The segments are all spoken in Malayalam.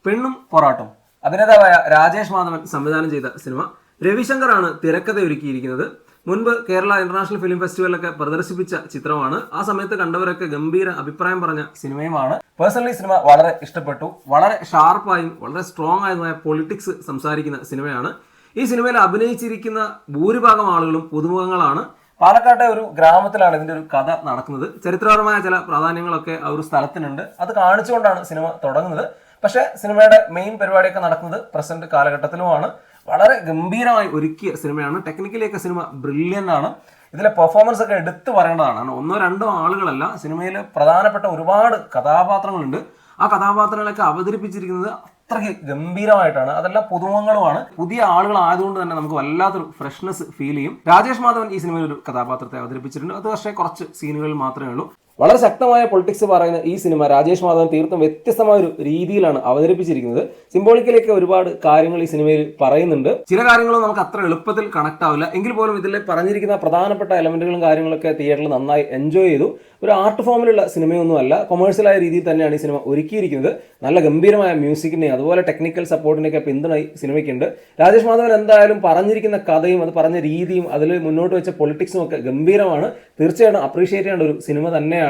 പെണ്ണും പൊറാട്ടും. അഭിനേതാവായ രാജേഷ് മാധവൻ സംവിധാനം ചെയ്ത സിനിമ. രവിശങ്കറാണ് തിരക്കഥ ഒരുക്കിയിരിക്കുന്നത്. മുൻപ് കേരള ഇന്റർനാഷണൽ ഫിലിം ഫെസ്റ്റിവലൊക്കെ പ്രദർശിപ്പിച്ച ചിത്രമാണ്. ആ സമയത്ത് കണ്ടവരൊക്കെ ഗംഭീര അഭിപ്രായം പറഞ്ഞ സിനിമയുമാണ്. പേഴ്സണലി സിനിമ വളരെ ഇഷ്ടപ്പെട്ടു. വളരെ ഷാർപ്പായും വളരെ സ്ട്രോങ് ആയതുമായ പൊളിറ്റിക്സ് സംസാരിക്കുന്ന സിനിമയാണ്. ഈ സിനിമയിൽ അഭിനയിച്ചിരിക്കുന്ന ഭൂരിഭാഗം ആളുകളും പുതുമുഖങ്ങളാണ്. പാലക്കാട്ടെ ഒരു ഗ്രാമത്തിലാണ് ഇതിന്റെ ഒരു കഥ നടക്കുന്നത്. ചരിത്രപരമായ ചില പ്രാധാന്യങ്ങളൊക്കെ ആ ഒരു സ്ഥലത്തിനുണ്ട്. അത് കാണിച്ചുകൊണ്ടാണ് സിനിമ തുടങ്ങുന്നത്. പക്ഷേ സിനിമയുടെ മെയിൻ പരിപാടിയൊക്കെ നടക്കുന്നത് പ്രസന്റ് കാലഘട്ടത്തിലുമാണ്. വളരെ ഗംഭീരമായി ഒരുക്കിയ സിനിമയാണ്. ടെക്നിക്കലിയൊക്കെ സിനിമ ബ്രില്യൻ്റ് ആണ്. ഇതിലെ പെർഫോമൻസ് ഒക്കെ എടുത്തു പറയേണ്ടതാണ്. ഒന്നോ രണ്ടോ ആളുകളല്ല, സിനിമയിൽ പ്രധാനപ്പെട്ട ഒരുപാട് കഥാപാത്രങ്ങളുണ്ട്. ആ കഥാപാത്രങ്ങളൊക്കെ അവതരിപ്പിച്ചിരിക്കുന്നത് അത്രയ്ക്ക് ഗംഭീരമായിട്ടാണ്. അതെല്ലാം പുതുമുഖങ്ങളുമാണ്. പുതിയ ആളുകളായതുകൊണ്ട് തന്നെ നമുക്ക് വല്ലാത്തൊരു ഫ്രഷ്നെസ് ഫീൽ ചെയ്യും. രാജേഷ് മാധവൻ ഈ സിനിമയിൽ ഒരു കഥാപാത്രത്തെ അവതരിപ്പിച്ചിട്ടുണ്ട്. അത് പക്ഷേ കുറച്ച് സീനുകളിൽ മാത്രമേ ഉള്ളൂ. വളരെ ശക്തമായ പൊളിറ്റിക്സ് പറയുന്ന ഈ സിനിമ രാജേഷ് മാധവൻ തീർത്തും വ്യത്യസ്തമായ ഒരു രീതിയിലാണ് അവതരിപ്പിച്ചിരിക്കുന്നത്. സിംബോളിക്കലേക്ക് ഒരുപാട് കാര്യങ്ങൾ ഈ സിനിമയിൽ പറയുന്നുണ്ട്. ചില കാര്യങ്ങളും നമുക്ക് അത്ര എളുപ്പത്തിൽ കണക്ട് ആവില്ല. എങ്കിൽ പോലും ഇതിൽ പറഞ്ഞിരിക്കുന്ന പ്രധാനപ്പെട്ട എലമെന്റുകളും കാര്യങ്ങളൊക്കെ തിയേറ്ററിൽ നന്നായി എൻജോയ് ചെയ്തു. ഒരു ആർട്ട് ഫോമിലുള്ള സിനിമയൊന്നുമല്ല, കൊമേഴ്സ്യലായ രീതിയിൽ തന്നെയാണ് ഈ സിനിമ ഒരുക്കിയിരിക്കുന്നത്. നല്ല ഗംഭീരമായ മ്യൂസിക്കിനെയും അതുപോലെ ടെക്നിക്കൽ സപ്പോർട്ടിനെയൊക്കെ പിന്തുണ ഈ സിനിമയ്ക്കുണ്ട്. രാജേഷ് മാധവൻ എന്തായാലും പറഞ്ഞിരിക്കുന്ന കഥയും അത് പറഞ്ഞ രീതിയും അതിൽ മുന്നോട്ട് വെച്ച പൊളിറ്റിക്സും ഒക്കെ ഗംഭീരമാണ്. തീർച്ചയായിട്ടും അപ്രീഷിയേറ്റ് ചെയ്യേണ്ട ഒരു സിനിമ തന്നെയാണ്.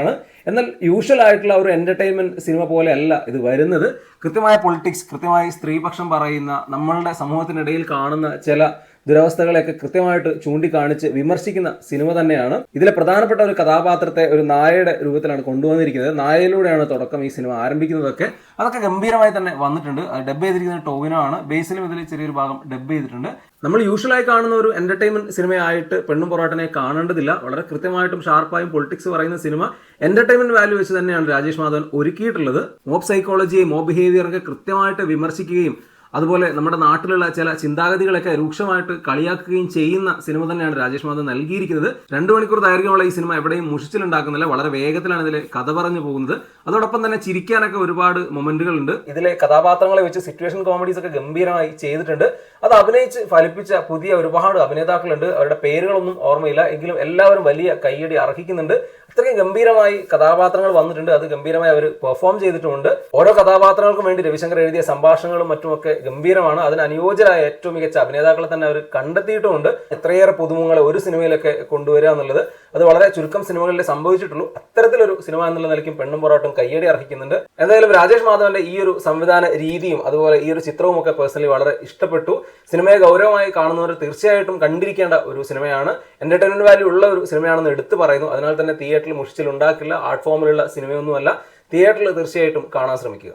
എന്നാൽ യൂഷ്വൽ ആയിട്ടുള്ള ഒരു എന്റർടൈൻമെന്റ് സിനിമ പോലെ അല്ല ഇത് വരുന്നത്. കൃത്യമായ പൊളിറ്റിക്സ്, കൃത്യമായി സ്ത്രീപക്ഷം പറയുന്ന, നമ്മളുടെ സമൂഹത്തിനിടയിൽ കാണുന്ന ചില ദുരവസ്ഥകളെയൊക്കെ കൃത്യമായിട്ട് ചൂണ്ടിക്കാണിച്ച് വിമർശിക്കുന്ന സിനിമ തന്നെയാണ്. ഇതിലെ പ്രധാനപ്പെട്ട ഒരു കഥാപാത്രത്തെ ഒരു നായയുടെ രൂപത്തിലാണ് കൊണ്ടുവന്നിരിക്കുന്നത്. നായയിലൂടെയാണ് തുടക്കം ഈ സിനിമ ആരംഭിക്കുന്നതൊക്കെ. അതൊക്കെ ഗംഭീരമായി തന്നെ വന്നിട്ടുണ്ട്. ഡബ് ചെയ്തിരിക്കുന്നത് ടോവിനോ ആണ്. ബേസിലും ഇതിൽ ചെറിയൊരു ഭാഗം ഡബ് ചെയ്തിട്ടുണ്ട്. നമ്മൾ യൂഷ്വലായി കാണുന്ന ഒരു എന്റർടൈൻമെന്റ് സിനിമയായിട്ട് പെണ്ണും പൊറാട്ടിനെ കാണേണ്ടതില്ല. വളരെ കൃത്യമായിട്ടും ഷാർപ്പായും പൊളിറ്റിക്സ് പറയുന്ന സിനിമ. എന്റർടൈൻമെന്റ് വാല്യൂ വെച്ച് തന്നെയാണ് രാജേഷ് മാധവൻ ഒരുക്കിയിട്ടുള്ളത്. മോബ് സൈക്കോളജിയെയും മോബ് ബിഹേവിയറൊക്കെ കൃത്യമായിട്ട് വിമർശിക്കുകയും അതുപോലെ നമ്മുടെ നാട്ടിലുള്ള ചില ചിന്താഗതികളൊക്കെ രൂക്ഷമായിട്ട് കളിയാക്കുകയും ചെയ്യുന്ന സിനിമ തന്നെയാണ് രാജേഷ് മാധവൻ നൽകിയിരിക്കുന്നത്. 2 മണിക്കൂർ ദൈർഘ്യമുള്ള ഈ സിനിമ എവിടെയും മുഷിച്ചിലുണ്ടാക്കുന്നില്ല. വളരെ വേഗത്തിലാണ് ഇതിലെ കഥ പറഞ്ഞു പോകുന്നത്. അതോടൊപ്പം തന്നെ ചിരിക്കാനൊക്കെ ഒരുപാട് മൊമെന്റുകളുണ്ട്. ഇതിലെ കഥാപാത്രങ്ങളെ വെച്ച് സിറ്റുവേഷൻ കോമഡീസ് ഒക്കെ ഗംഭീരമായി ചെയ്തിട്ടുണ്ട്. അത് അഭിനയിച്ച് ഫലിപ്പിച്ച പുതിയ ഒരുപാട് അഭിനേതാക്കളുണ്ട്. അവരുടെ പേരുകളൊന്നും ഓർമ്മയില്ല, എങ്കിലും എല്ലാവരും വലിയ കയ്യടി അർഹിക്കുന്നുണ്ട്. അത്രയും ഗംഭീരമായി കഥാപാത്രങ്ങൾ വന്നിട്ടുണ്ട്. അത് ഗംഭീരമായി അവർ പെർഫോം ചെയ്തിട്ടുമുണ്ട്. ഓരോ കഥാപാത്രങ്ങൾക്കും വേണ്ടി രവിശങ്കർ എഴുതിയ സംഭാഷണങ്ങളും മറ്റുമൊക്കെ ഗംഭീരമാണ്. അതിന് അനുയോജ്യരായ ഏറ്റവും മികച്ച അഭിനേതാക്കളെ തന്നെ അവർ കണ്ടെത്തിയിട്ടുമുണ്ട്. എത്രയേറെ പുതുമുഖങ്ങളെ ഒരു സിനിമയിലൊക്കെ കൊണ്ടുവരിക എന്നുള്ളത് അത് വളരെ ചുരുക്കം സിനിമകളിൽ സംഭവിച്ചിട്ടുള്ളൂ. അത്തരത്തിലൊരു സിനിമ എന്നുള്ള നിലയ്ക്കും പെണ്ണും പൊറാട്ടും കയ്യടി അർഹിക്കുന്നുണ്ട്. എന്തായാലും രാജേഷ് മാധവന്റെ ഈ ഒരു സംവിധാന രീതിയും അതുപോലെ ഈ ഒരു ചിത്രവും ഒക്കെ പേഴ്സണലി വളരെ ഇഷ്ടപ്പെട്ടു. സിനിമയെ ഗൗരവമായി കാണുന്നവർ തീർച്ചയായിട്ടും കണ്ടിരിക്കേണ്ട ഒരു സിനിമയാണ്. എന്റർടൈൻമെന്റ് വാല്യൂ ഉള്ള ഒരു സിനിമയാണെന്ന് എടുത്തു പറയുന്നു. അതിനാൽ തന്നെ തിയേറ്ററിൽ മുഷിച്ചിൽ ഉണ്ടാക്കില്ല. ആർട്ട് ഫോമിലുള്ള സിനിമയൊന്നുമല്ല. തിയേറ്ററിൽ തീർച്ചയായിട്ടും കാണാൻ ശ്രമിക്കുക.